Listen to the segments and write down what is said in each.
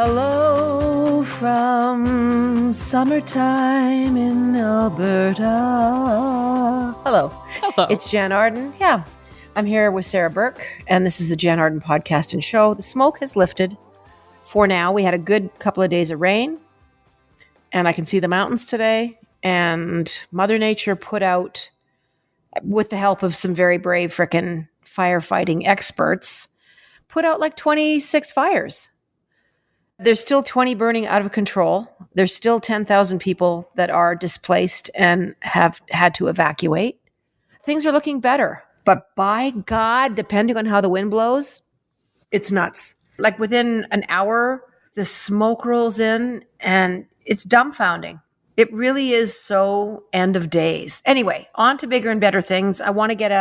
Hello from summertime in Alberta. Hello. Hello. It's Jann Arden. Yeah, I'm here with Sarah Burke, and this is the Jann Arden podcast and show. The smoke has lifted for now. We had a good couple of days of rain, and I can see the mountains today. And Mother Nature put out, with the help of some very brave frickin' firefighting experts, put out like 26 fires. There's still 20 burning out of control. There's still 10,000 people that are displaced and have had to evacuate. Things are looking better. But by God, depending on how the wind blows, it's nuts. Like within an hour, the smoke rolls in and it's dumbfounding. It really is so end of days. Anyway, on to bigger and better things. I want to get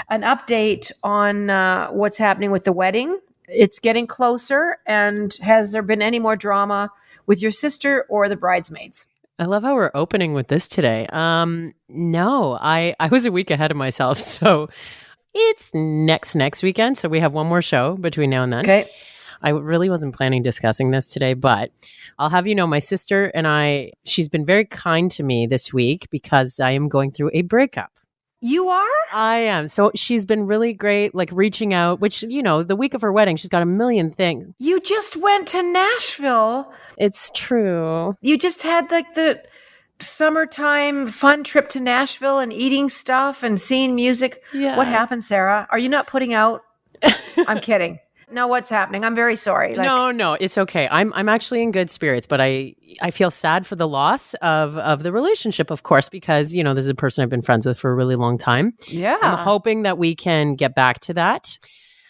an update on what's happening with the wedding. It's getting closer. And has there been any more drama with your sister or the bridesmaids? I love how we're opening with this today. No, I was a week ahead of myself. So it's next weekend. So we have one more show between now and then. Okay. I really wasn't planning discussing this today, but I'll have you know, my sister and she's been very kind to me this week because I am going through a breakup. You are? I am. So she's been really great, like reaching out, which, you know, the week of her wedding, she's got a million things. You just went to Nashville. It's true. You just had like the summertime fun trip to Nashville and eating stuff and seeing music. Yes. What happened, Sarah? Are you not putting out? I'm kidding. No, what's happening? I'm very sorry. No, it's okay. I'm actually in good spirits, but I feel sad for the loss of the relationship, of course, because, you know, this is a person I've been friends with for a really long time. Yeah. I'm hoping that we can get back to that.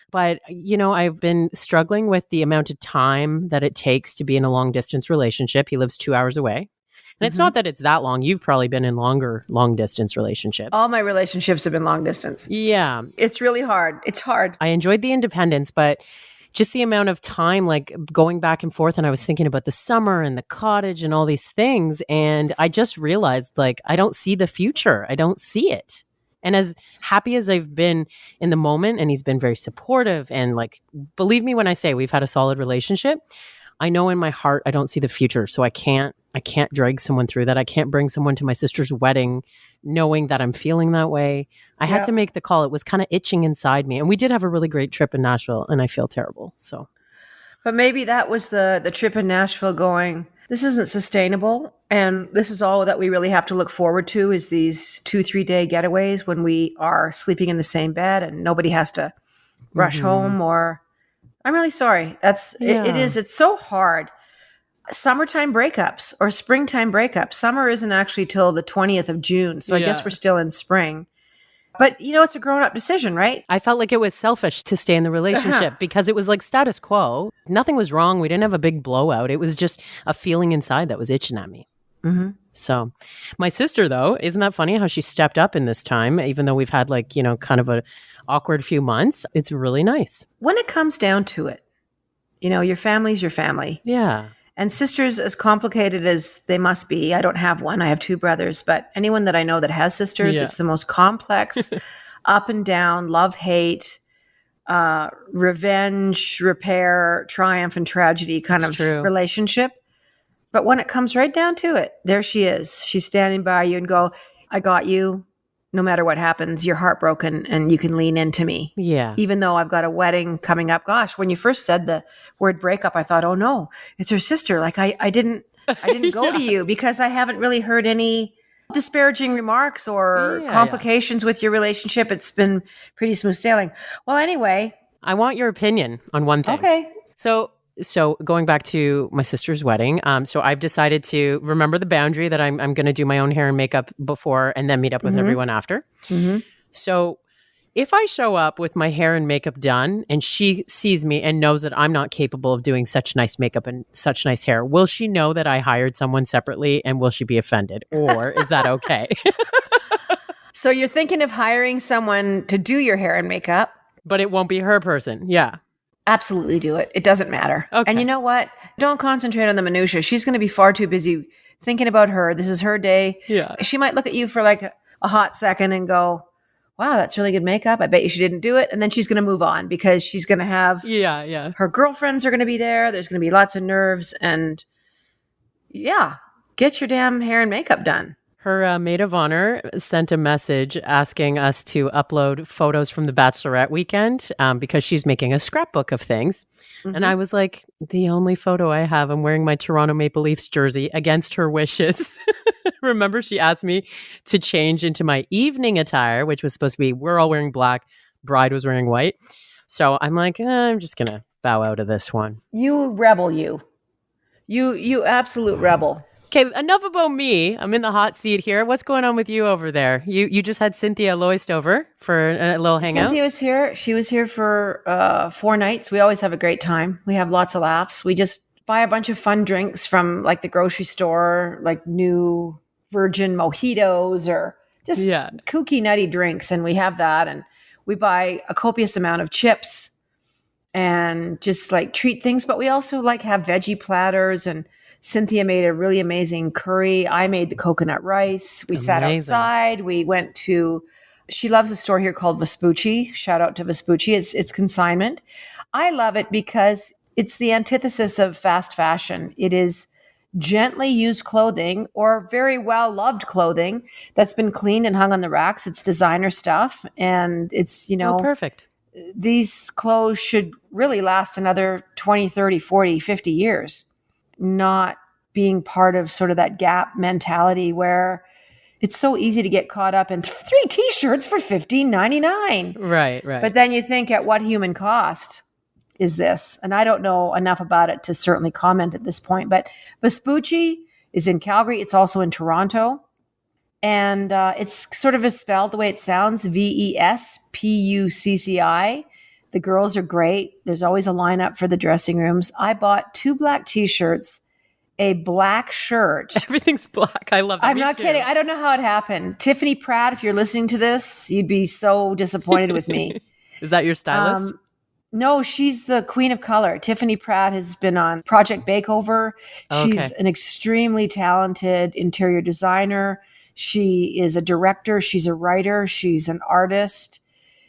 But, you know, I've been struggling with the amount of time that it takes to be in a long distance relationship. He lives 2 hours away. And it's not that it's that long. You've probably been in longer long distance relationships. All my relationships have been long distance. Yeah. It's really hard. It's hard. I enjoyed the independence, but just the amount of time, like going back and forth. And I was thinking about the summer and the cottage and all these things. And I just realized, like, I don't see the future. I don't see it. And as happy as I've been in the moment, and he's been very supportive, and like, believe me when I say we've had a solid relationship, I know in my heart I don't see the future. So I can't drag someone through that. I can't bring someone to my sister's wedding knowing that I'm feeling that way. I had to make the call. It was kind of itching inside me. And we did have a really great trip in Nashville, and I feel terrible. So, but maybe that was the trip in Nashville going, this isn't sustainable. And this is all that we really have to look forward to is these 2-3 day getaways when we are sleeping in the same bed and nobody has to rush home. Or I'm really sorry. It's so hard. Summertime breakups or springtime breakups. Summer isn't actually till the 20th of June. So I guess we're still in spring. But, you know, it's a grown-up decision, right? I felt like it was selfish to stay in the relationship because it was like status quo. Nothing was wrong. We didn't have a big blowout. It was just a feeling inside that was itching at me. Mm-hmm. So my sister, though, isn't that funny how she stepped up in this time, even though we've had like, you know, kind of an awkward few months? It's really nice. When it comes down to it, you know, your family's your family. Yeah. And sisters, as complicated as they must be, I don't have one. I have 2 brothers. But anyone that I know that has sisters, it's the most complex, up and down, love, hate, revenge, repair, triumph, and tragedy kind of relationship. But when it comes right down to it, there she is. She's standing by you and go, I got you. No matter what happens, you're heartbroken and you can lean into me. Yeah. Even though I've got a wedding coming up. Gosh, when you first said the word breakup, I thought, oh no, it's her sister. Like I didn't go to you because I haven't really heard any disparaging remarks or complications with your relationship. It's been pretty smooth sailing. Well, anyway. I want your opinion on one thing. Okay. So going back to my sister's wedding, so I've decided to remember the boundary that I'm going to do my own hair and makeup before and then meet up with everyone after. Mm-hmm. So if I show up with my hair and makeup done and she sees me and knows that I'm not capable of doing such nice makeup and such nice hair, will she know that I hired someone separately and will she be offended? Or is that okay? So you're thinking of hiring someone to do your hair and makeup? But it won't be her person. Yeah. Absolutely do it. It doesn't matter. Okay. And you know what? Don't concentrate on the minutia. She's going to be far too busy thinking about her. This is her day. Yeah. She might look at you for like a hot second and go, wow, that's really good makeup. I bet you she didn't do it. And then she's going to move on because she's going to have Yeah. her girlfriends are going to be there. There's going to be lots of nerves. And yeah, get your damn hair and makeup done. Her maid of honor sent a message asking us to upload photos from the Bachelorette weekend because she's making a scrapbook of things. Mm-hmm. And I was like, the only photo I have, I'm wearing my Toronto Maple Leafs jersey against her wishes. Remember, she asked me to change into my evening attire, which was supposed to be, we're all wearing black. Bride was wearing white. So I'm like, I'm just going to bow out of this one. You rebel, you absolute rebel. Okay, enough about me. I'm in the hot seat here. What's going on with you over there? You just had Cynthia Loist over for a little hangout? Cynthia was here. She was here for 4 nights. We always have a great time. We have lots of laughs. We just buy a bunch of fun drinks from like the grocery store, like new virgin mojitos or just kooky, nutty drinks. And we have that. And we buy a copious amount of chips and just like treat things. But we also like have veggie platters, and Cynthia made a really amazing curry. I made the coconut rice. We sat outside. We went to, she loves a store here called Vespucci. Shout out to Vespucci. It's consignment. I love it because it's the antithesis of fast fashion. It is gently used clothing or very well loved clothing that's been cleaned and hung on the racks. It's designer stuff. And it's, perfect. These clothes should really last another 20, 30, 40, 50 years. Not being part of sort of that Gap mentality where it's so easy to get caught up in 3 t-shirts for $15.99. Right. But then you think, at what human cost is this? And I don't know enough about it to certainly comment at this point, but Vespucci is in Calgary. It's also in Toronto. And it's sort of spelled the way it sounds, Vespucci. The girls are great. There's always a lineup for the dressing rooms. I bought 2 black t-shirts, a black shirt. Everything's black. I love that. I'm not kidding. I don't know how it happened. Tiffany Pratt, if you're listening to this, you'd be so disappointed with me. Is that your stylist? No, she's the queen of color. Tiffany Pratt has been on Project Bakeover. She's an extremely talented interior designer. She is a director. She's a writer. She's an artist.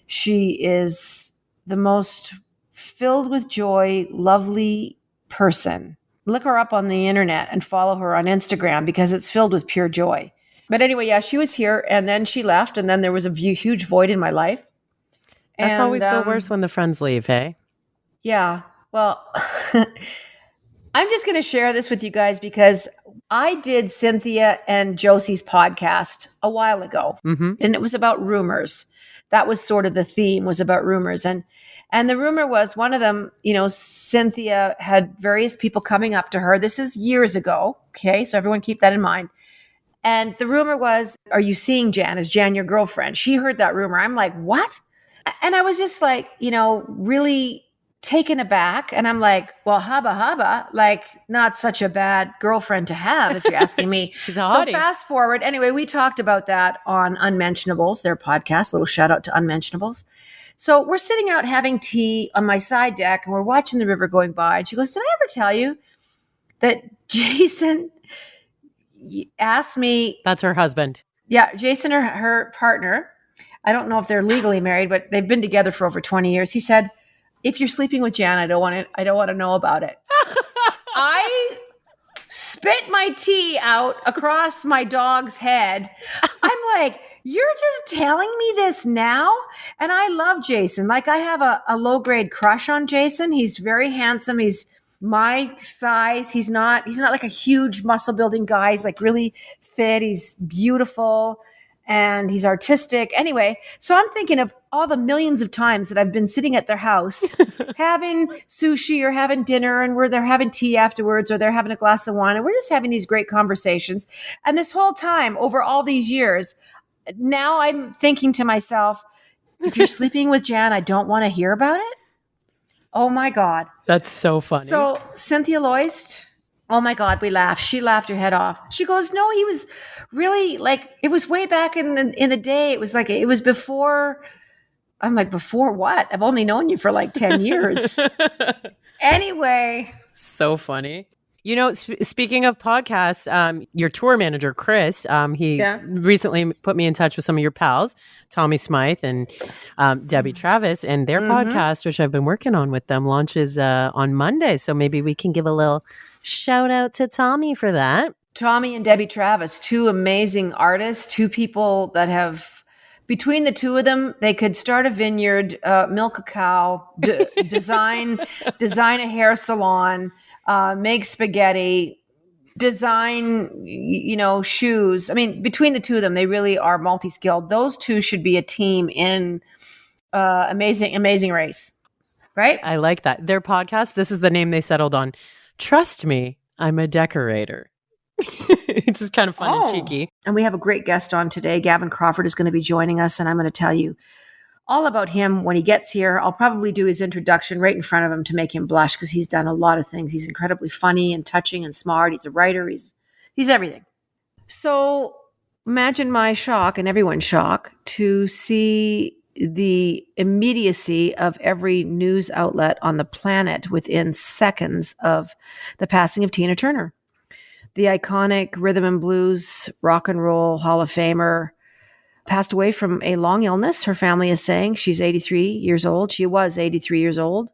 She is the most filled with joy, lovely person. Look her up on the internet and follow her on Instagram because it's filled with pure joy. But anyway, yeah, she was here and then she left and then there was a huge void in my life. That's always the worst when the friends leave, hey? Yeah. Well, I'm just going to share this with you guys because I did Cynthia and Josie's podcast a while ago, and it was about rumors. That was sort of the theme, was about rumors. And the rumor was one of them, Cynthia had various people coming up to her. This is years ago. Okay. So everyone keep that in mind. And the rumor was, are you seeing Jann? Is Jann your girlfriend? She heard that rumor. I'm like, what? And I was just like, really taken aback. And I'm like, well, hubba, like not such a bad girlfriend to have, if you're asking me. She's a hottie. So fast forward. Anyway, we talked about that on Unmentionables, their podcast. Little shout out to Unmentionables. So we're sitting out having tea on my side deck and we're watching the river going by. And she goes, did I ever tell you that Jason asked me? That's her husband. Yeah. Jason, her partner. I don't know if they're legally married, but they've been together for over 20 years. He said, if you're sleeping with Jann, I don't want to know about it. I spit my tea out across my dog's head. I'm like, you're just telling me this now? And I love Jason. Like I have a low-grade crush on Jason. He's very handsome. He's my size. He's not like a huge muscle building guy. He's like really fit. He's beautiful. And he's artistic. Anyway, so I'm thinking of all the millions of times that I've been sitting at their house having sushi or having dinner and they're having tea afterwards or they're having a glass of wine and we're just having these great conversations. And this whole time over all these years, now I'm thinking to myself, if you're sleeping with Jann, I don't want to hear about it. Oh my God. That's so funny. So Cynthia Loist, oh my God, we laughed. She laughed her head off. She goes, no, he was really like, it was way back in the day. It was like, it was before. I'm like, before what? I've only known you for like 10 years. Anyway. So funny. You know, speaking of podcasts, your tour manager, Chris, he recently put me in touch with some of your pals, Tommy Smythe and Debbie Travis, and their podcast, which I've been working on with them, launches on Monday. So maybe we can give a little shout out to Tommy for that. Tommy and Debbie Travis, two amazing artists, two people that have, between the two of them, they could start a vineyard, milk a cow, design a hair salon, make spaghetti, design, shoes. I mean, between the two of them, they really are multi-skilled. Those two should be a team in Amazing Race, right? I like that. Their podcast, this is the name they settled on. Trust me, I'm a decorator. It's just kind of fun and cheeky. And we have a great guest on today. Gavin Crawford is going to be joining us, and I'm going to tell you all about him when he gets here. I'll probably do his introduction right in front of him to make him blush because he's done a lot of things. He's incredibly funny and touching and smart. He's a writer. He's everything. So imagine my shock and everyone's shock to see the immediacy of every news outlet on the planet within seconds of the passing of Tina Turner, the iconic rhythm and blues rock and roll Hall of Famer. Passed away from a long illness. Her family is saying she's 83 years old. She was 83 years old.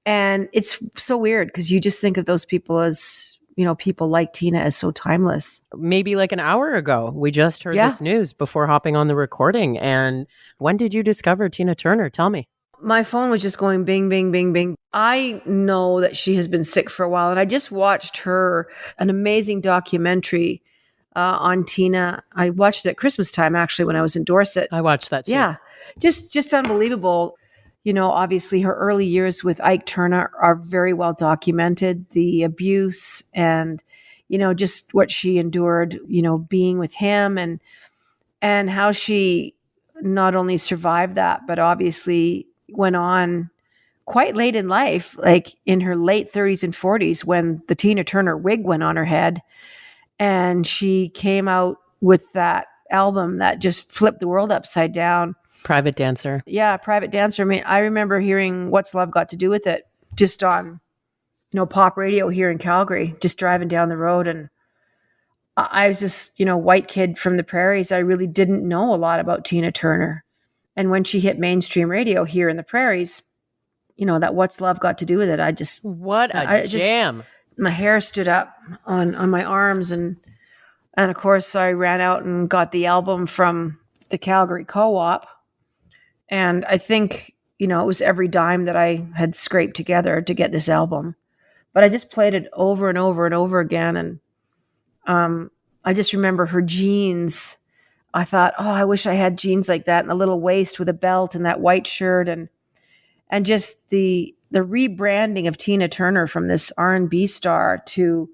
And it's so weird because you just think of those people as, people like Tina as so timeless. Maybe like an hour ago, we just heard this news before hopping on the recording. And when did you discover Tina Turner? Tell me. My phone was just going bing, bing, bing, bing. I know that she has been sick for a while. And I just watched an amazing documentary on Tina. I watched it at Christmas time, actually, when I was in Dorset. I watched that too. Yeah, just unbelievable. Obviously her early years with Ike Turner are very well documented. The abuse and, just what she endured, being with him and how she not only survived that, but obviously went on quite late in life, like in her late 30s and 40s when the Tina Turner wig went on her head. And she came out with that album that just flipped the world upside down. Private Dancer. Yeah, Private Dancer. I mean, I remember hearing What's Love Got to Do with It just on, pop radio here in Calgary, just driving down the road. And I was this, white kid from the prairies. I really didn't know a lot about Tina Turner. And when she hit mainstream radio here in the prairies, that What's Love Got to Do with It, jam. My hair stood up on my arms. And of course, I ran out and got the album from the Calgary Co-op. And I think, it was every dime that I had scraped together to get this album. But I just played it over and over and over again. And I just remember her jeans. I thought, I wish I had jeans like that and a little waist with a belt and that white shirt. And just the rebranding of Tina Turner from this R&B star to,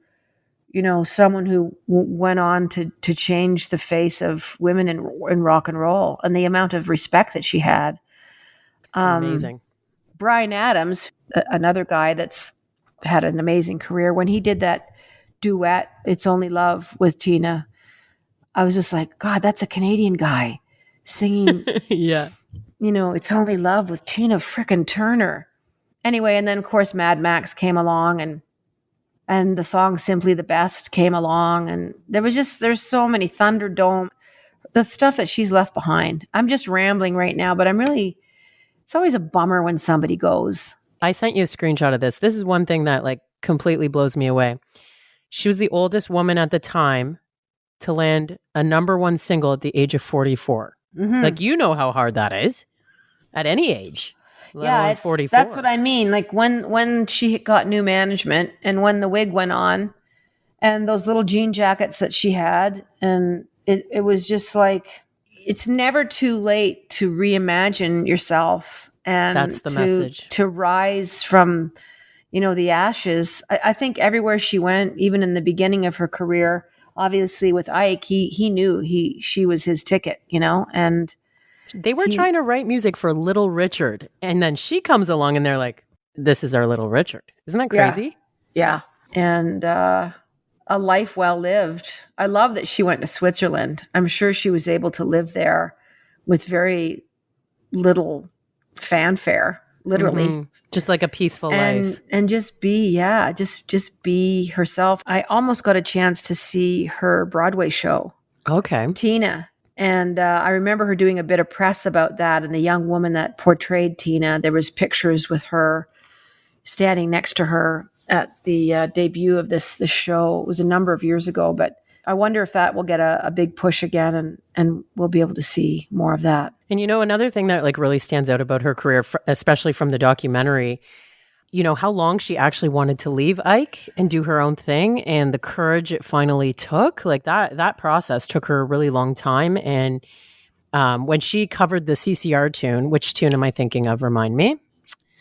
someone who went on to change the face of women in rock and roll, and the amount of respect that she had. It's amazing. Bryan Adams, another guy that's had an amazing career, when he did that duet, It's Only Love with Tina, I was just like, God, that's a Canadian guy singing, yeah, It's Only Love with Tina frickin' Turner. Anyway, and then of course Mad Max came along and the song Simply the Best came along, and there's so many, Thunderdome, the stuff that she's left behind. I'm just rambling right now, but it's always a bummer when somebody goes. I sent you a screenshot of this. This is one thing that completely blows me away. She was the oldest woman at the time to land a #1 single at the age of 44. Mm-hmm. How hard that is at any age. Yeah, 44. That's what I mean. Like when she got new management and when the wig went on and those little jean jackets that she had, and it was just like, it's never too late to reimagine yourself and that's the message. To rise from, the ashes. I think everywhere she went, even in the beginning of her career, obviously with Ike, he knew she was his ticket, and they were trying to write music for Little Richard, and then she comes along and they're like, this is our Little Richard. Isn't that crazy? Yeah. And a life well lived. I love that she went to Switzerland. I'm sure she was able to live there with very little fanfare. literally. Just like a peaceful life. And just be herself. I almost got a chance to see her Broadway show, Okay. Tina. And I remember her doing a bit of press about that. And the young woman that portrayed Tina, there was pictures with her standing next to her at the debut of this show. It was a number of years ago, but I wonder if that will get a big push again, and we'll be able to see more of that. And another thing that like really stands out about her career, especially from the documentary, how long she actually wanted to leave Ike and do her own thing, and the courage it finally took. Like that process took her a really long time. And when she covered the CCR tune, which tune am I thinking of? Remind me.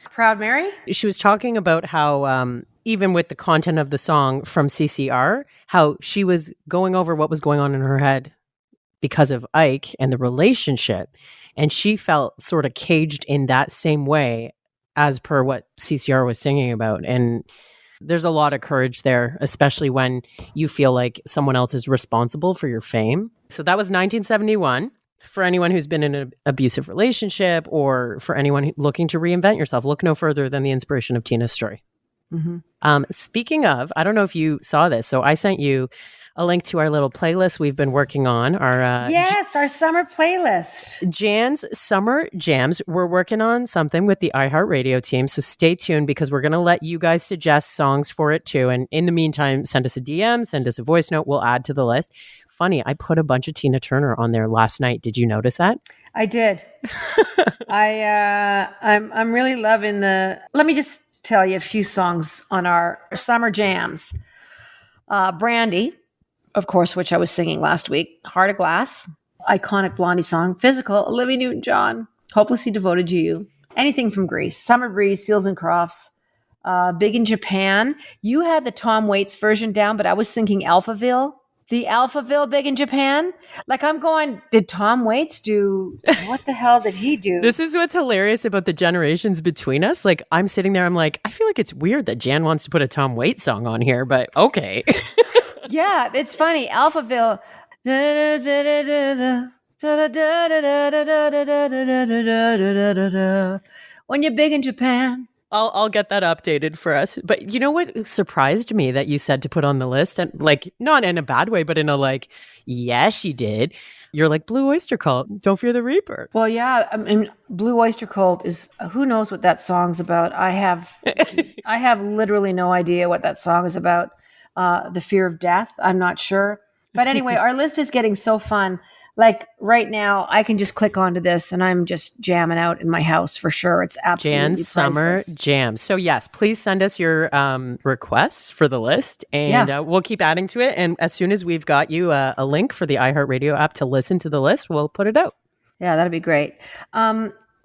Proud Mary? She was talking about how even with the content of the song from CCR, how she was going over what was going on in her head because of Ike and the relationship. And she felt sort of caged in that same way as per what CCR was singing about. And there's a lot of courage there, especially when you feel like someone else is responsible for your fame. So that was 1971. For anyone who's been in an abusive relationship, or for anyone looking to reinvent yourself, look no further than the inspiration of Tina's story. Speaking of, I don't know if you saw this. So I sent you a link to our little playlist we've been working on. Our summer playlist. Jann's Summer Jams. We're working on something with the iHeartRadio team. So stay tuned, because we're going to let you guys suggest songs for it too. And in the meantime, send us a DM, send us a voice note. We'll add to the list. Funny, I put a bunch of Tina Turner on there last night. Did you notice that? I did. I'm really loving let me just tell you a few songs on our summer jams. Brandy, of course, which I was singing last week. Heart of Glass, iconic Blondie song. Physical, Olivia Newton-John, Hopelessly Devoted to You. Anything from Grease. Summer Breeze, Seals and Crofts. Big in Japan. You had the Tom Waits version down, but I was thinking Alphaville. The Alphaville, Big in Japan. Like, I'm going, did Tom Waits do, what the hell did he do? This is what's hilarious about the generations between us. Like, I'm sitting there, I'm like, I feel like it's weird that Jann wants to put a Tom Waits song on here, but okay. Yeah, it's funny. Alphaville. When you're big in Japan. I'll get that updated for us. But you know what surprised me that you said to put on the list, and like not in a bad way, but in a like, yeah, she did. You're like Blue Oyster Cult. Don't Fear the Reaper. Well, yeah, I mean, Blue Oyster Cult is, who knows what that song's about? I have literally no idea what that song is about. The fear of death. I'm not sure. But anyway, our list is getting so fun. Like right now, I can just click onto this and I'm just jamming out in my house for sure. It's absolutely Jann's Summer Jams. So yes, please send us your requests for the list, and we'll keep adding to it. And as soon as we've got you a link for the iHeartRadio app to listen to the list, we'll put it out. Yeah, that'd be great.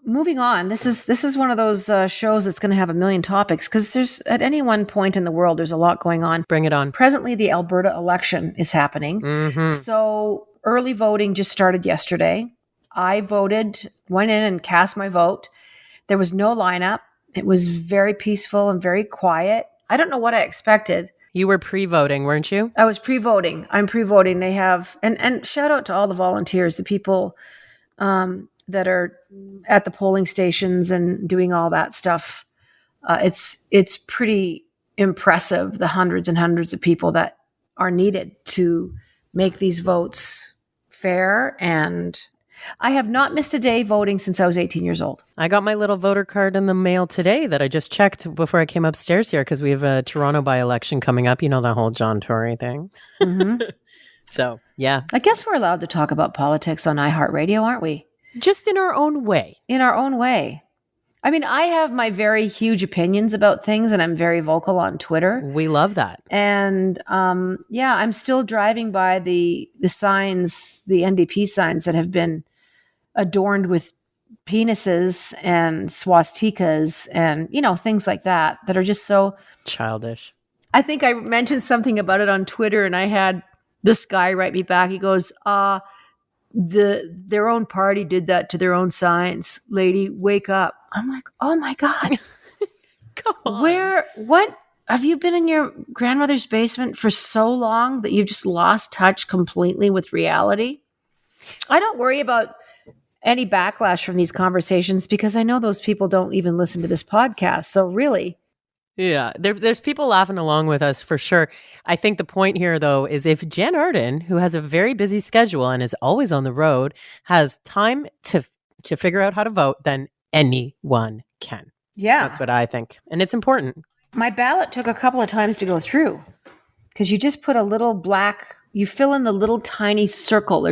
Moving on, this is one of those shows that's going to have a million topics, because there's, at any one point in the world, there's a lot going on. Bring it on. Presently, the Alberta election is happening. Mm-hmm. So early voting just started yesterday. I went in and cast my vote. There was no lineup. It was very peaceful and very quiet. I don't know what I expected. You were pre-voting, weren't you? I was pre-voting. I'm pre-voting. They have, and shout out to all the volunteers, the people that are at the polling stations and doing all that stuff. It's pretty impressive, the hundreds and hundreds of people that are needed to make these votes fair. And I have not missed a day voting since I was 18 years old. I got my little voter card in the mail today that I just checked before I came upstairs here, because we have a Toronto by-election coming up. You know, the whole John Tory thing. Mm-hmm. So, yeah. I guess we're allowed to talk about politics on iHeartRadio, aren't we? Just in our own way. In our own way. I mean, I have my very huge opinions about things, and I'm very vocal on Twitter. We love that. And I'm still driving by the signs, the NDP signs that have been adorned with penises and swastikas and, things like that are just so childish. I think I mentioned something about it on Twitter, and I had this guy write me back. He goes, their own party did that to their own signs. Lady, wake up. I'm like, oh my God. Come on. What have you been in your grandmother's basement for so long that you've just lost touch completely with reality? I don't worry about any backlash from these conversations because I know those people don't even listen to this podcast. So really, Yeah, there's people laughing along with us for sure. I think the point here, though, is if Jann Arden, who has a very busy schedule and is always on the road, has time to figure out how to vote, then anyone can. yeah. That's what I think. And it's important. My ballot took a couple of times to go through because you just put a little black, you fill in the little tiny circle.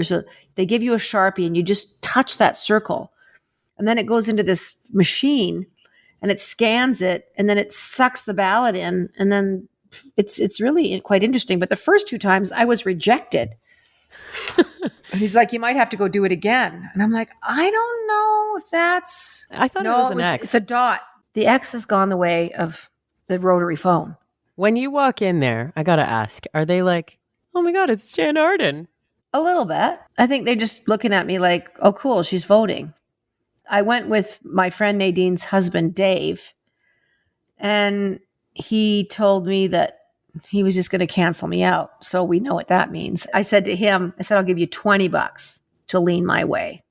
They give you a Sharpie and you just touch that circle. And then it goes into this machine and it scans it and then it sucks the ballot in. And then it's really quite interesting. But the first 2 times I was rejected. He's like, you might have to go do it again. And I'm like, I don't know if that's. I thought it was an X. It's a dot. The X has gone the way of the rotary phone. When you walk in there, I got to ask, are they like, oh my God, it's Jann Arden? A little bit. I think they're just looking at me like, oh, cool, she's voting. I went with my friend Nadine's husband, Dave, and he told me that he was just going to cancel me out. So we know what that means. I said to him, I'll give you $20 to lean my way.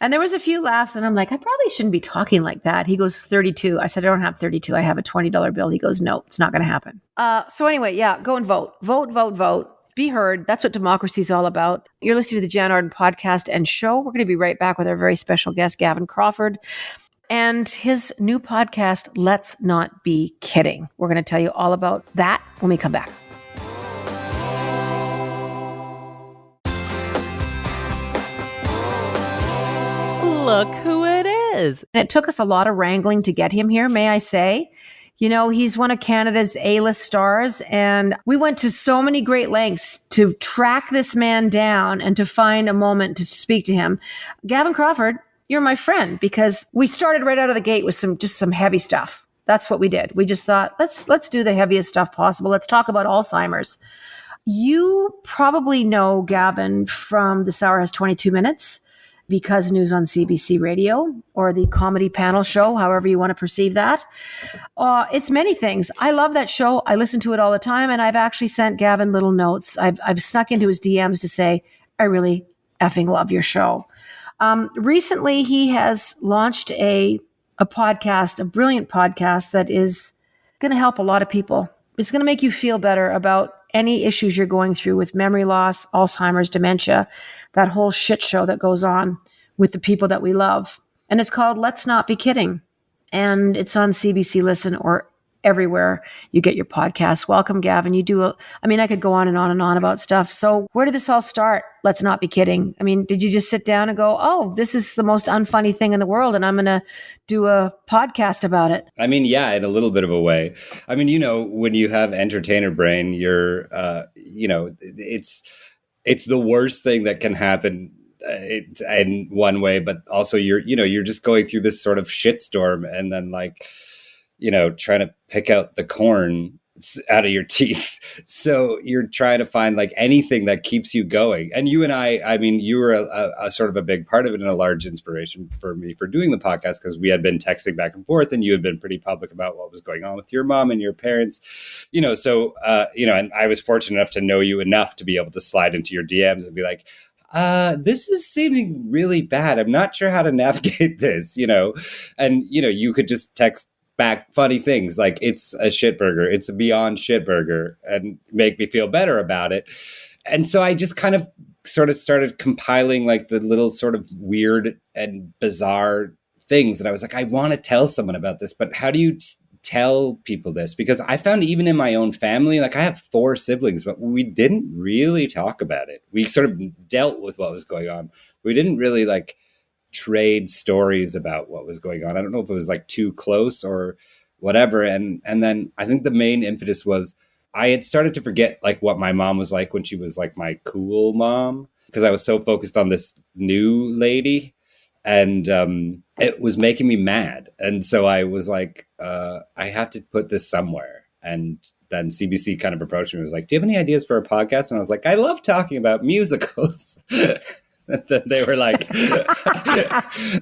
And there was a few laughs and I'm like, I probably shouldn't be talking like that. He goes, 32. I said, I don't have 32. I have a $20 bill. He goes, no, it's not going to happen. So anyway, yeah, go and vote. Vote, vote, vote. Be heard. That's what democracy is all about. You're listening to the Jann Arden podcast and show. We're going to be right back with our very special guest, Gavin Crawford, and his new podcast, Let's Not Be Kidding. We're going to tell you all about that when we come back. Look who it is. And it took us a lot of wrangling to get him here, may I say. You know, he's one of Canada's A-list stars, and we went to so many great lengths to track this man down and to find a moment to speak to him. Gavin Crawford, you're my friend because we started right out of the gate with some heavy stuff. That's what we did. We just thought, let's do the heaviest stuff possible. Let's talk about Alzheimer's. You probably know Gavin from This Hour Has 22 Minutes, Because News on CBC Radio, or the comedy panel show, however you want to perceive that. It's many things. I love that show. I listen to it all the time, and I've actually sent Gavin little notes. I've snuck into his DMs to say, I really effing love your show. Recently, he has launched a podcast, a brilliant podcast that is going to help a lot of people. It's going to make you feel better about any issues you're going through with memory loss, Alzheimer's, dementia, that whole shit show that goes on with the people that we love. And it's called Let's Not Be Kidding. And it's on CBC Listen or everywhere you get your podcasts. Welcome, Gavin. I could go on and on and on about stuff. So where did this all start? Let's not be kidding. I mean, did you just sit down and go, oh, this is the most unfunny thing in the world, and I'm going to do a podcast about it? I mean, yeah, in a little bit of a way. I mean, when you have entertainer brain, you're, it's the worst thing that can happen in one way, but also you're just going through this sort of shitstorm and then trying to pick out the corn out of your teeth. So you're trying to find anything that keeps you going. And you and I mean, you were a sort of a big part of it and a large inspiration for me for doing the podcast because we had been texting back and forth and you had been pretty public about what was going on with your mom and your parents, and I was fortunate enough to know you enough to be able to slide into your DMs and be like, this is seeming really bad. I'm not sure how to navigate this, and, you could just text back funny things like it's a shit burger, it's a beyond shit burger, and make me feel better about it. And so I just kind of sort of started compiling the little sort of weird and bizarre things. And I was like, I want to tell someone about this, but how do you tell people this? Because I found even in my own family, I have 4 siblings, but we didn't really talk about it. We sort of dealt with what was going on. We didn't really trade stories about what was going on. I don't know if it was too close or whatever. And then I think the main impetus was I had started to forget what my mom was like when she was my cool mom, because I was so focused on this new lady, and it was making me mad. And so I was I have to put this somewhere. And then CBC kind of approached me and was like, do you have any ideas for a podcast? And I was like, I love talking about musicals. And then they were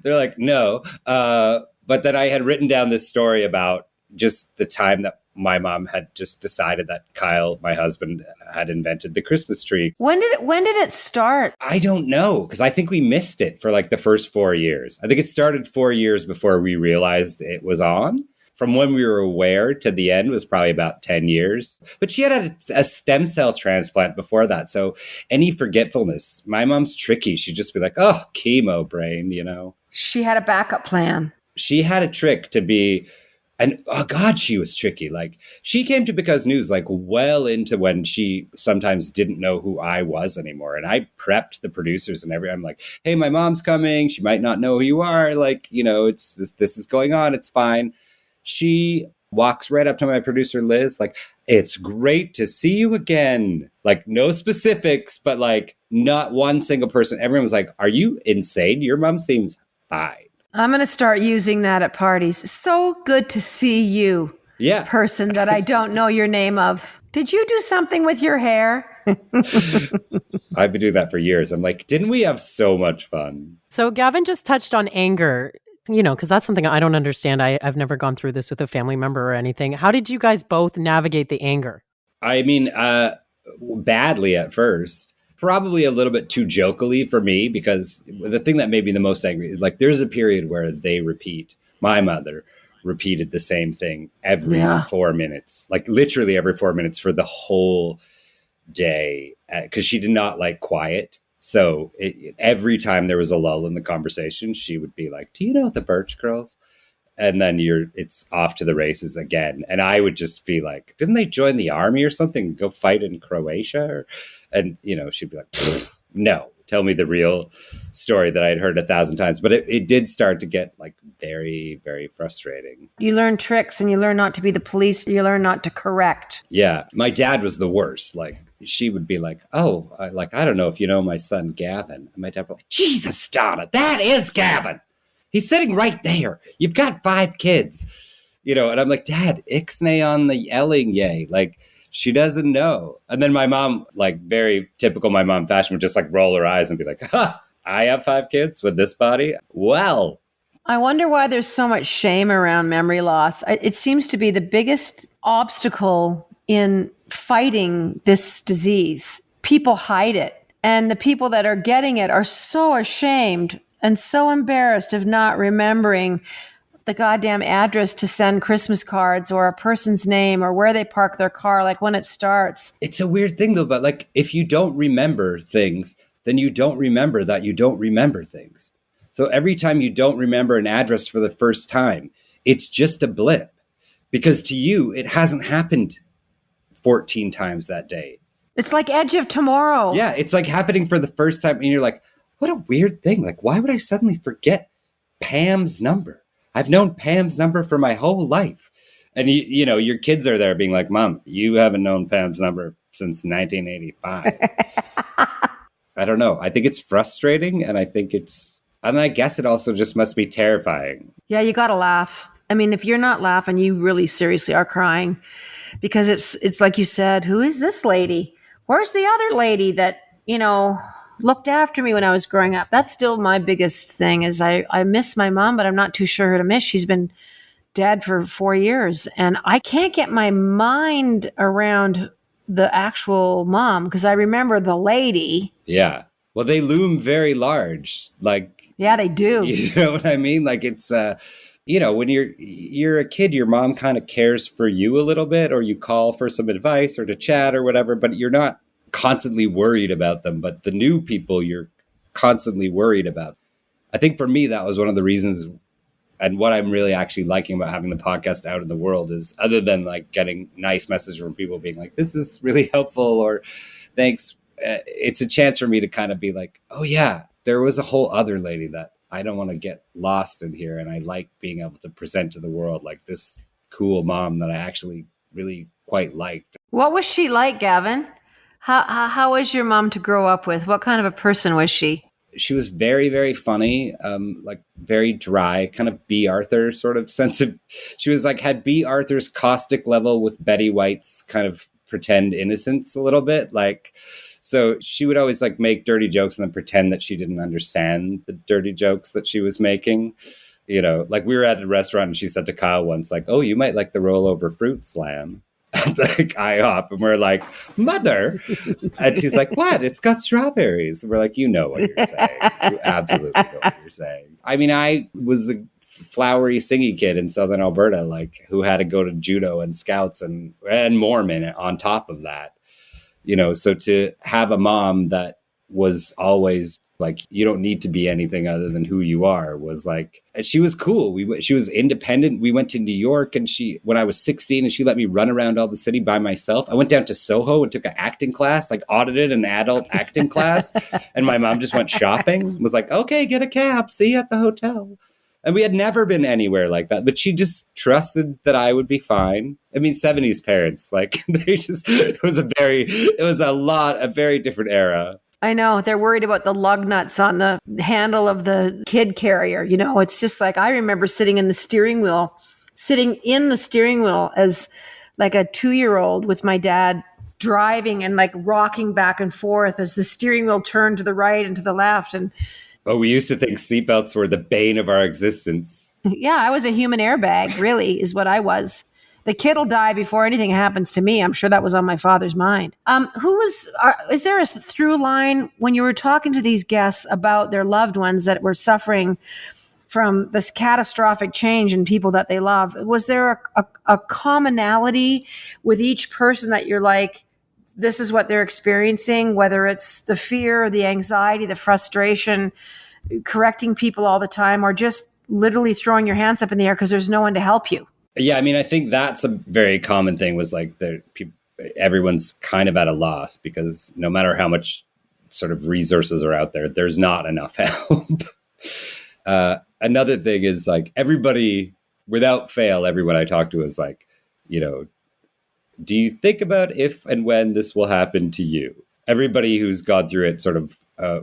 they're like, no. But then I had written down this story about just the time that my mom had just decided that Kyle, my husband, had invented the Christmas tree. When did it start? I don't know, because I think we missed it for like the first 4 years. I think it started 4 years before we realized it was on. From when we were aware to the end was probably about 10 years. But she had a stem cell transplant before that. So any forgetfulness, my mom's tricky. She'd just be like, oh, chemo brain, you know. She had a backup plan. She had a trick to be, and oh God, she was tricky. Like she came to Because News like well into when she sometimes didn't know who I was anymore. And I prepped the producers and I'm like, hey, my mom's coming. She might not know who you are. Like, you know, this is going on. It's fine. She walks right up to my producer, Liz, like, it's great to see you again. Like, no specifics, but like, not one single person. Everyone was like, are you insane? Your mom seems fine. I'm going to start using that at parties. So good to see you, person that I don't know your name of. Did you do something with your hair? I've been doing that for years. I'm like, didn't we have so much fun? So Gavin just touched on anger. You know, because that's something I don't understand. I've never gone through this with a family member or anything. How did you guys both navigate the anger? I mean, badly at first. Probably a little bit too jokily for me, because the thing that made me the most angry is like there's a period where my mother repeated the same thing every 4 minutes, like literally every 4 minutes for the whole day, because she did not like quiet. So every time there was a lull in the conversation, she would be like, do you know the Birch Girls? And then it's off to the races again. And I would just be like, didn't they join the army or something? Go fight in Croatia? And, you know, she'd be like, no, tell me the real story that I'd heard 1,000 times. But it did start to get like very, very frustrating. You learn tricks and you learn not to be the police. You learn not to correct. Yeah. My dad was the worst. Like, she would be like, oh, I don't know if you know my son, Gavin. And my dad would be like, Jesus, Donna, that is Gavin. He's sitting right there. You've got 5 kids, you know? And I'm like, Dad, ixnay on the yelling, yay. Like, she doesn't know. And then my mom, like very typical my mom fashion, would just like roll her eyes and be like, ha, I have 5 kids with this body? Well. I wonder why there's so much shame around memory loss. It seems to be the biggest obstacle in fighting this disease. People hide it. And the people that are getting it are so ashamed and so embarrassed of not remembering the goddamn address to send Christmas cards or a person's name or where they park their car, like when it starts. It's a weird thing though, but like if you don't remember things, then you don't remember that you don't remember things. So every time you don't remember an address for the first time, it's just a blip, because to you, it hasn't happened 14 times that day. It's like Edge of Tomorrow. Yeah, it's like happening for the first time and you're like, what a weird thing. Like, why would I suddenly forget Pam's number? I've known Pam's number for my whole life. And you know, your kids are there being like, Mom, you haven't known Pam's number since 1985. I don't know. I think it's frustrating, and I guess it also just must be terrifying. Yeah, you got to laugh. I mean, if you're not laughing, you really seriously are crying, because it's like you said, who is this lady? Where's the other lady that, you know, looked after me when I was growing up? That's still my biggest thing is I miss my mom, but I'm not too sure who to miss. She's been dead for 4 years, and I can't get my mind around the actual mom, because I remember the lady. Yeah. Well, they loom very large. Like, yeah, they do. You know what I mean? Like it's, you know, when you're a kid, your mom kind of cares for you a little bit, or you call for some advice or to chat or whatever, but you're not constantly worried about them. But the new people you're constantly worried about. I think for me, that was one of the reasons, and what I'm really actually liking about having the podcast out in the world is, other than like getting nice messages from people being like, this is really helpful, or thanks. It's a chance for me to kind of be like, oh yeah, there was a whole other lady that I don't want to get lost in here. And I like being able to present to the world like this cool mom that I actually really quite liked. What was she like, Gavin? How was your mom to grow up with? What kind of a person was she? She was very, very funny, like very dry, kind of B. Arthur sort of sense of, she was like, had B. Arthur's caustic level with Betty White's kind of pretend innocence a little bit. Like, so she would always like make dirty jokes and then pretend that she didn't understand the dirty jokes that she was making. You know, like we were at a restaurant and she said to Kyle once, like, oh, you might like the rollover fruit slam at like IHOP. And we're like, mother. And she's like, what? It's got strawberries. And we're like, you know what you're saying. You absolutely know what you're saying. I mean, I was a flowery, singy kid in Southern Alberta, like who had to go to judo and scouts and Mormon on top of that. You know, so to have a mom that was always like, you don't need to be anything other than who you are, was like, and she was cool. She was independent. We went to New York and when I was 16 and she let me run around all the city by myself. I went down to Soho and took an acting class, like audited an adult acting class. And my mom just went shopping, was like, okay, get a cab. See you at the hotel. And we had never been anywhere like that, but she just trusted that I would be fine. I mean, 70s parents, like it was a very different era. I know. They're worried about the lug nuts on the handle of the kid carrier. You know, it's just like, I remember sitting in the steering wheel as like a 2-year-old with my dad driving and like rocking back and forth as the steering wheel turned to the right and to the left. And we used to think seatbelts were the bane of our existence. Yeah, I was a human airbag, really, is what I was. The kid will die before anything happens to me. I'm sure that was on my father's mind. Is there a through line when you were talking to these guests about their loved ones that were suffering from this catastrophic change in people that they love? Was there a commonality with each person that you're like, this is what they're experiencing, whether it's the fear, the anxiety, the frustration, correcting people all the time, or just literally throwing your hands up in the air because there's no one to help you? Yeah, I mean, I think that's a very common thing, was like everyone's kind of at a loss because no matter how much sort of resources are out there, there's not enough help. Another thing is like everybody, without fail, everyone I talk to is like, you know, do you think about if and when this will happen to you? Everybody who's gone through it sort of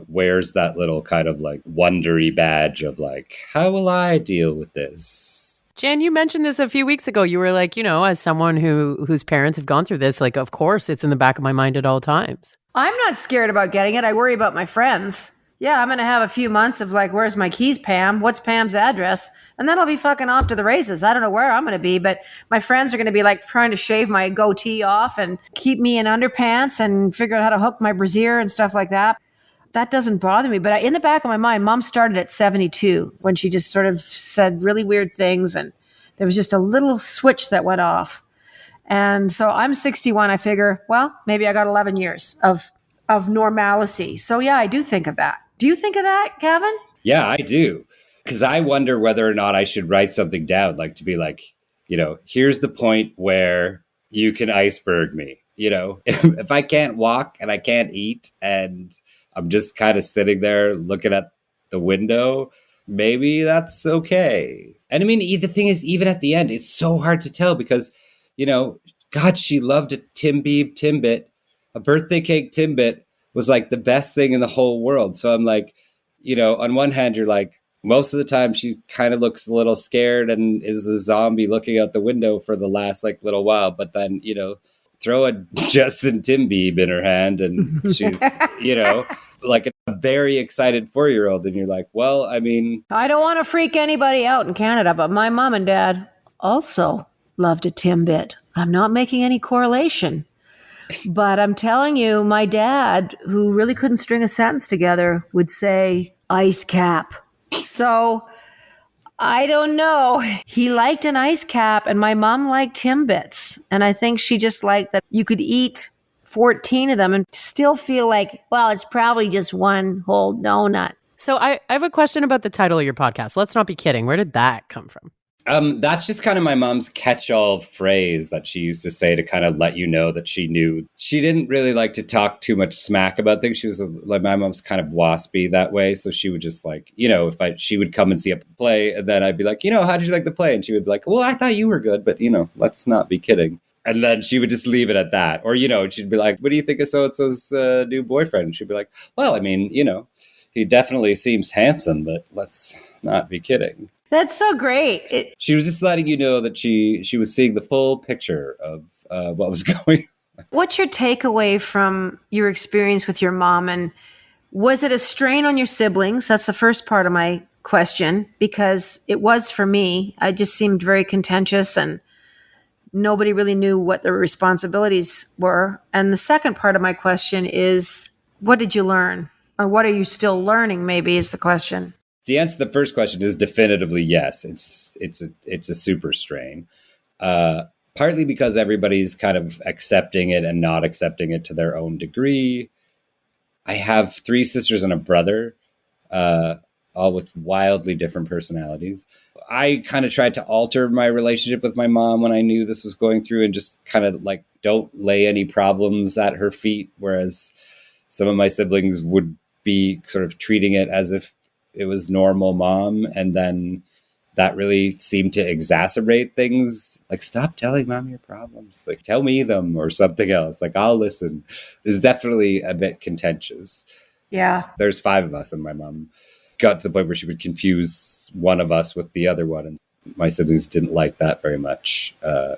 wears that little kind of like wondery badge of like, how will I deal with this? Jan, you mentioned this a few weeks ago. You were like, you know, as someone whose parents have gone through this, like, of course, it's in the back of my mind at all times. I'm not scared about getting it. I worry about my friends. Yeah, I'm going to have a few months of like, where's my keys, Pam? What's Pam's address? And then I'll be fucking off to the races. I don't know where I'm going to be, but my friends are going to be like trying to shave my goatee off and keep me in underpants and figure out how to hook my brassiere and stuff like that. That doesn't bother me. But in the back of my mind, Mom started at 72 when she just sort of said really weird things. And there was just a little switch that went off. And so I'm 61. I figure, well, maybe I got 11 years of normalcy. So yeah, I do think of that. Do you think of that, Gavin? Yeah, I do. Because I wonder whether or not I should write something down, like to be like, you know, here's the point where you can iceberg me. You know, if I can't walk and I can't eat and I'm just kind of sitting there looking at the window, maybe that's okay. And I mean, the thing is, even at the end, it's so hard to tell because, you know, God, she loved a Timbit. A birthday cake Timbit was like the best thing in the whole world. So I'm like, you know, on one hand, you're like, most of the time she kind of looks a little scared and is a zombie looking out the window for the last like little while. But then, you know, throw a Justin Timbieb in her hand and she's, you know, like a very excited 4-year-old. And you're like, well, I mean, I don't want to freak anybody out in Canada, but my mom and dad also loved a Timbit. I'm not making any correlation, but I'm telling you, my dad, who really couldn't string a sentence together, would say ice cap. So I don't know. He liked an ice cap and my mom liked Timbits. And I think she just liked that you could eat 14 of them and still feel like, well, it's probably just one whole donut. So I have a question about the title of your podcast. Let's not be kidding. Where did that come from? That's just kind of my mom's catch-all phrase that she used to say to kind of let you know that she knew. She didn't really like to talk too much smack about things. She was like, my mom's kind of waspy that way. So she would just like, you know, she would come and see a play and then I'd be like, you know, how did you like the play? And she would be like, well, I thought you were good, but you know, let's not be kidding. And then she would just leave it at that. Or, you know, she'd be like, what do you think of so-and-so's new boyfriend? She'd be like, well, I mean, you know, he definitely seems handsome, but let's not be kidding. That's so great. She was just letting you know that she was seeing the full picture of what was going on. What's your takeaway from your experience with your mom? And was it a strain on your siblings? That's the first part of my question, because it was for me. I just seemed very contentious and nobody really knew what their responsibilities were. And the second part of my question is, what did you learn? Or what are you still learning, maybe, is the question. The answer to the first question is definitively yes. It's a super strain. Partly because everybody's kind of accepting it and not accepting it to their own degree. I have 3 sisters and a brother, all with wildly different personalities. I kind of tried to alter my relationship with my mom when I knew this was going through, and just kind of like don't lay any problems at her feet, whereas some of my siblings would be sort of treating it as if it was normal mom. And then that really seemed to exacerbate things. Like, stop telling mom your problems. Like, tell me them or something else. Like, I'll listen. It was definitely a bit contentious. Yeah. There's 5 of us, and my mom got to the point where she would confuse one of us with the other one. And my siblings didn't like that very much.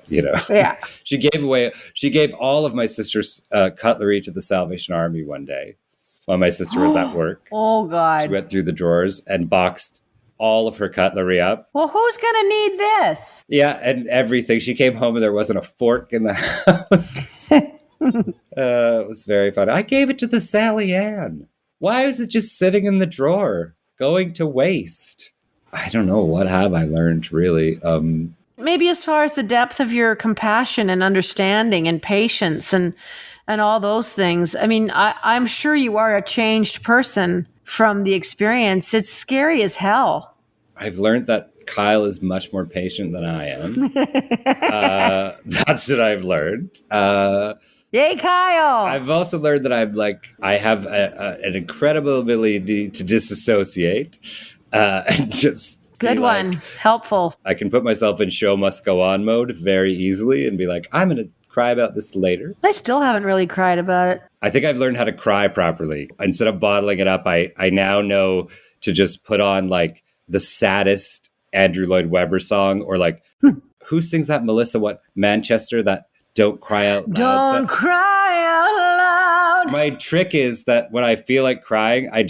Yeah. She gave all of my sister's cutlery to the Salvation Army one day while my sister was at work. Oh, God. She went through the drawers and boxed all of her cutlery up. Well, who's going to need this? Yeah, and everything. She came home and there wasn't a fork in the house. It was very funny. I gave it to the Sally Ann. Why is it just sitting in the drawer, going to waste? I don't know. What have I learned, really? Maybe as far as the depth of your compassion and understanding and patience and all those things. I mean, I'm sure you are a changed person from the experience. It's scary as hell. I've learned that Kyle is much more patient than I am. That's what I've learned. Yay, Kyle! I've also learned that I have an incredible ability to disassociate and just good one, helpful. I can put myself in show must go on mode very easily and be like, I'm going to cry about this later. I still haven't really cried about it. I think I've learned how to cry properly. Instead of bottling it up, I now know to just put on like the saddest Andrew Lloyd Webber song, or like who sings that Manchester, that Don't Cry Out Loud. Don't cry out loud. My trick is that when I feel like crying, I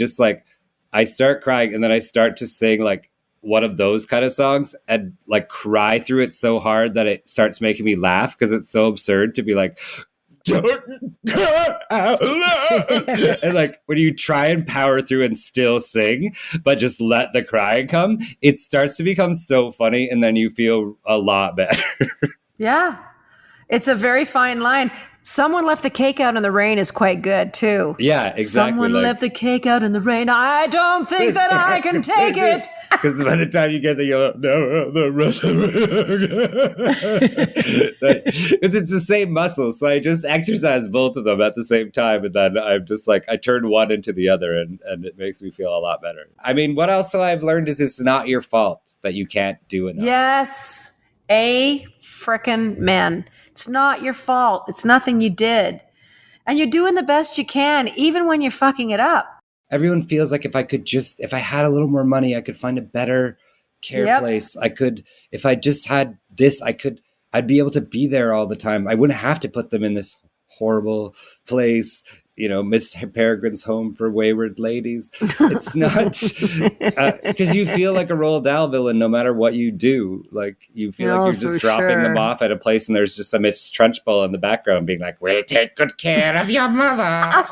start crying and then I start to sing like one of those kind of songs and like cry through it so hard that it starts making me laugh, because it's so absurd to be like, don't cry out loud. And like when you try and power through and still sing, but just let the crying come, it starts to become so funny and then you feel a lot better. Yeah. It's a very fine line. Someone left the cake out in the rain is quite good too. Yeah, exactly. Someone left the cake out in the rain. I don't think that I can take it. Because by the time you get there, you're like, no, the rest of it. It's the same muscle. So I just exercise both of them at the same time. And then I'm just like, I turn one into the other and it makes me feel a lot better. I mean, what else I've learned is it's not your fault that you can't do enough. Yes. Frickin' man. It's not your fault. It's nothing you did. And you're doing the best you can, even when you're fucking it up. Everyone feels like if I had a little more money, I could find a better care place. If I just had this, I'd be able to be there all the time. I wouldn't have to put them in this horrible place. Miss Peregrine's Home for Wayward Ladies. It's not because you feel like a Roald Dahl villain no matter what you do. Like you feel like you're just dropping them off at a place and there's just a Miss Trunchbull in the background being like, we'll take good care of your mother.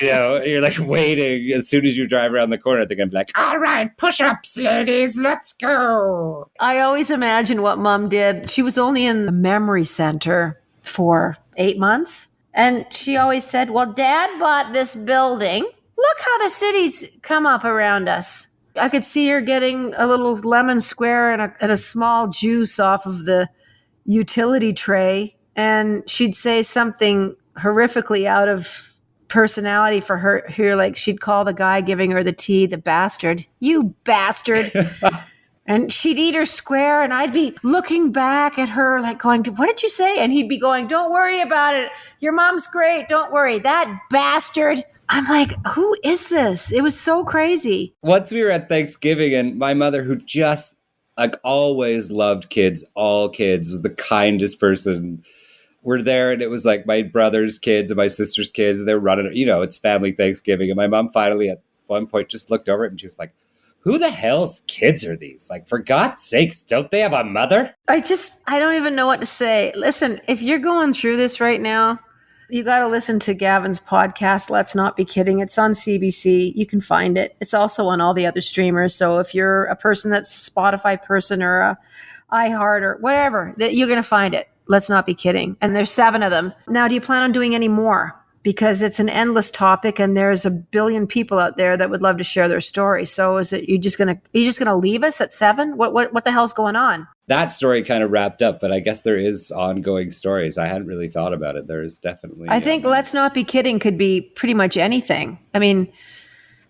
You're like waiting. As soon as you drive around the corner, they're going to be like, all right, push-ups, ladies, let's go. I always imagine what Mom did. She was only in the memory center for 8 months. And she always said, well, Dad bought this building. Look how the city's come up around us. I could see her getting a little lemon square and a small juice off of the utility tray. And she'd say something horrifically out of personality for her here. Like she'd call the guy giving her the tea, the bastard. You bastard. And she'd eat her square, and I'd be looking back at her like going, what did you say? And he'd be going, don't worry about it. Your mom's great. Don't worry. That bastard. I'm like, who is this? It was so crazy. Once we were at Thanksgiving, and my mother, who just like always loved kids, all kids, was the kindest person. We're there, and it was like my brother's kids and my sister's kids, and they're running, it's family Thanksgiving. And my mom finally at one point just looked over it and she was like, who the hell's kids are these? Like, for God's sakes, don't they have a mother? I don't even know what to say. Listen, if you're going through this right now, you got to listen to Gavin's podcast, Let's Not Be Kidding. It's on CBC. You can find it. It's also on all the other streamers. So if you're a person that's a Spotify person or a iHeart or whatever, that you're going to find it. Let's Not Be Kidding. And there's 7 of them. Now, do you plan on doing any more? Because it's an endless topic and there's a billion people out there that would love to share their story. So is it, are you just going to leave us at 7? What the hell's going on? That story kind of wrapped up, but I guess there is ongoing stories. I hadn't really thought about it. There is definitely. I think Let's Not Be Kidding could be pretty much anything. I mean,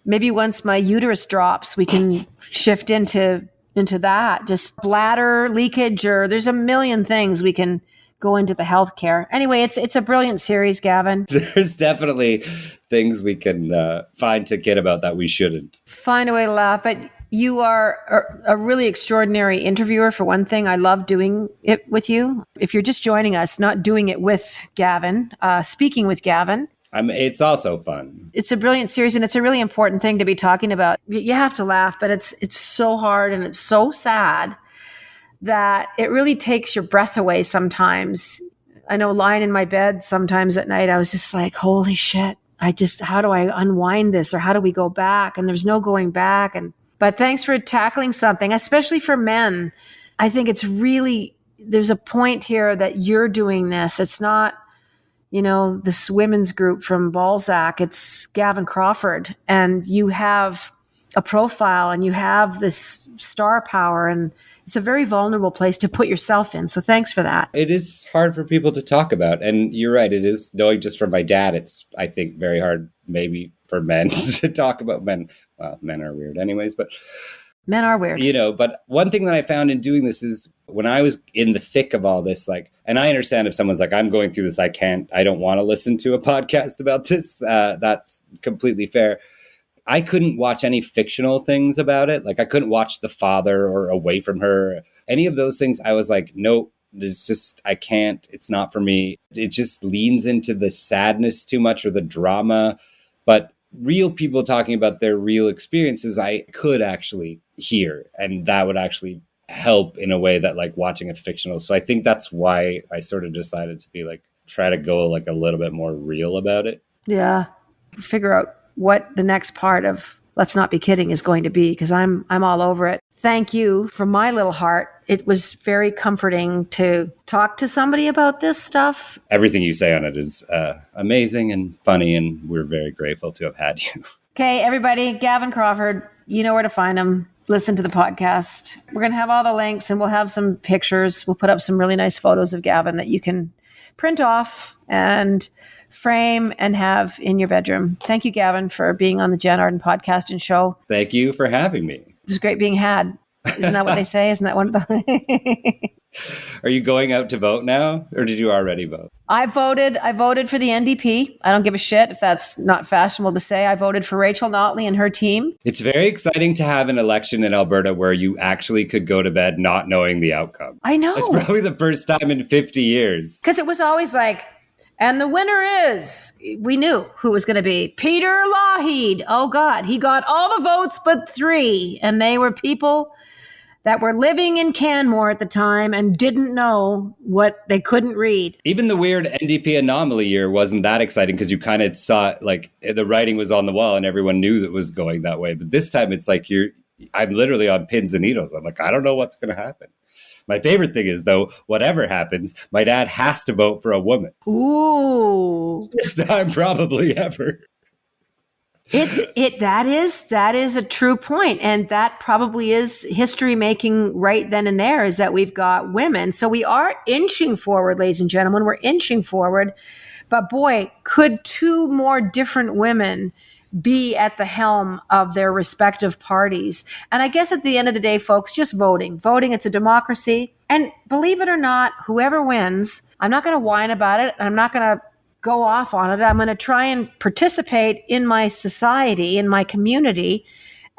maybe once my uterus drops, we can shift into that. Just bladder leakage, or there's a million things we can go into the healthcare. Anyway, it's a brilliant series, Gavin. There's definitely things we can find to kid about that we shouldn't. Find a way to laugh, but you are a really extraordinary interviewer, for one thing. I love doing it with you. If you're just joining us, not doing it with Gavin, speaking with Gavin. It's also fun. It's a brilliant series, and it's a really important thing to be talking about. You have to laugh, but it's so hard and it's so sad that it really takes your breath away sometimes. I know lying in my bed sometimes at night, I was just like, holy shit. How do I unwind this, or how do we go back? And there's no going back. But thanks for tackling something, especially for men. I think it's really, there's a point here that you're doing this. It's not, this women's group from Balzac. It's Gavin Crawford, and you have a profile and you have this star power, and it's a very vulnerable place to put yourself in. So thanks for that. It is hard for people to talk about. And you're right. It is, knowing just from my dad, it's, I think, very hard maybe for men to talk about men. Well, men are weird anyways, but men are weird. But one thing that I found in doing this is when I was in the thick of all this, and I understand if someone's like, I'm going through this, I don't want to listen to a podcast about this. That's completely fair. I couldn't watch any fictional things about it. Like, I couldn't watch The Father or Away from Her. Any of those things, I was like, nope, I can't. It's not for me. It just leans into the sadness too much, or the drama. But real people talking about their real experiences, I could actually hear. And that would actually help in a way that, like, watching a fictional. So I think that's why I sort of decided to be like, try to go like a little bit more real about it. Yeah. Figure out what the next part of Let's Not Be Kidding is going to be, because I'm all over it. Thank you from my little heart. It was very comforting to talk to somebody about this stuff. Everything you say on it is amazing and funny, and we're very grateful to have had you. Okay, everybody, Gavin Crawford, you know where to find him. Listen to the podcast. We're going to have all the links, and we'll have some pictures. We'll put up some really nice photos of Gavin that you can print off and frame and have in your bedroom. Thank you, Gavin, for being on the Jann Arden podcast and show. Thank you for having me. It was great being had. Isn't that what they say? Isn't that one of the... Are you going out to vote now, or did you already vote? I voted for the NDP. I don't give a shit if that's not fashionable to say. I voted for Rachel Notley and her team. It's very exciting to have an election in Alberta where you actually could go to bed not knowing the outcome. I know. It's probably the first time in 50 years. Because it was always like, and the winner is, we knew who it was going to be. Peter Lougheed. Oh, God. He got all the votes but 3. And they were people that were living in Canmore at the time and didn't know what they couldn't read. Even the weird NDP anomaly year wasn't that exciting because you kind of saw, like, the writing was on the wall and everyone knew that it was going that way. But this time it's like I'm literally on pins and needles. I'm like, I don't know what's going to happen. My favorite thing is, though, whatever happens, my dad has to vote for a woman. Ooh. This time, probably ever. That is a true point. And that probably is history making right then and there, is that we've got women. So we are inching forward, ladies and gentlemen. We're inching forward. But boy, could 2 more different women be at the helm of their respective parties. And I guess at the end of the day, folks, just voting, it's a democracy. And believe it or not, whoever wins, I'm not going to whine about it. I'm not going to go off on it. I'm going to try and participate in my society, in my community.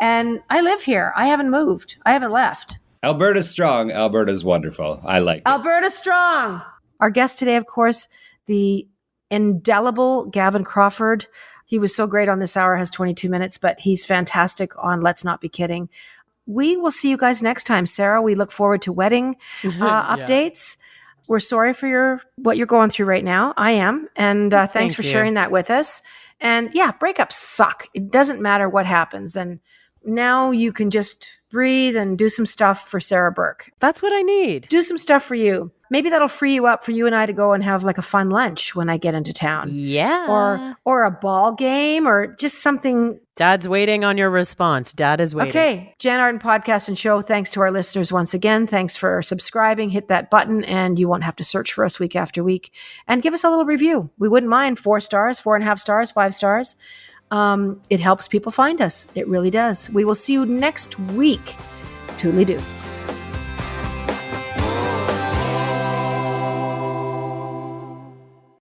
And I live here. I haven't moved. I haven't left. Alberta's strong. Alberta's wonderful. I like it. Alberta's strong. Our guest today, of course, the indelible Gavin Crawford. He was so great on This Hour Has 22 Minutes, but he's fantastic on Let's Not Be Kidding. We will see you guys next time. Sarah, we look forward to wedding updates. We're sorry for what you're going through right now. I am. And thanks for sharing that with us. And yeah, breakups suck. It doesn't matter what happens. And now you can just breathe and do some stuff for Sarah Burke. That's what I need. Do some stuff for you. Maybe that'll free you up for you and I to go and have like a fun lunch when I get into town. Yeah. Or a ball game or just something. Dad's waiting on your response. Dad is waiting. Okay. Jann Arden Podcast and Show. Thanks to our listeners once again. Thanks for subscribing. Hit that button and you won't have to search for us week after week. And give us a little review. We wouldn't mind 4 stars, 4.5 stars, 5 stars. It helps people find us. It really does. We will see you next week. Toodly-doo.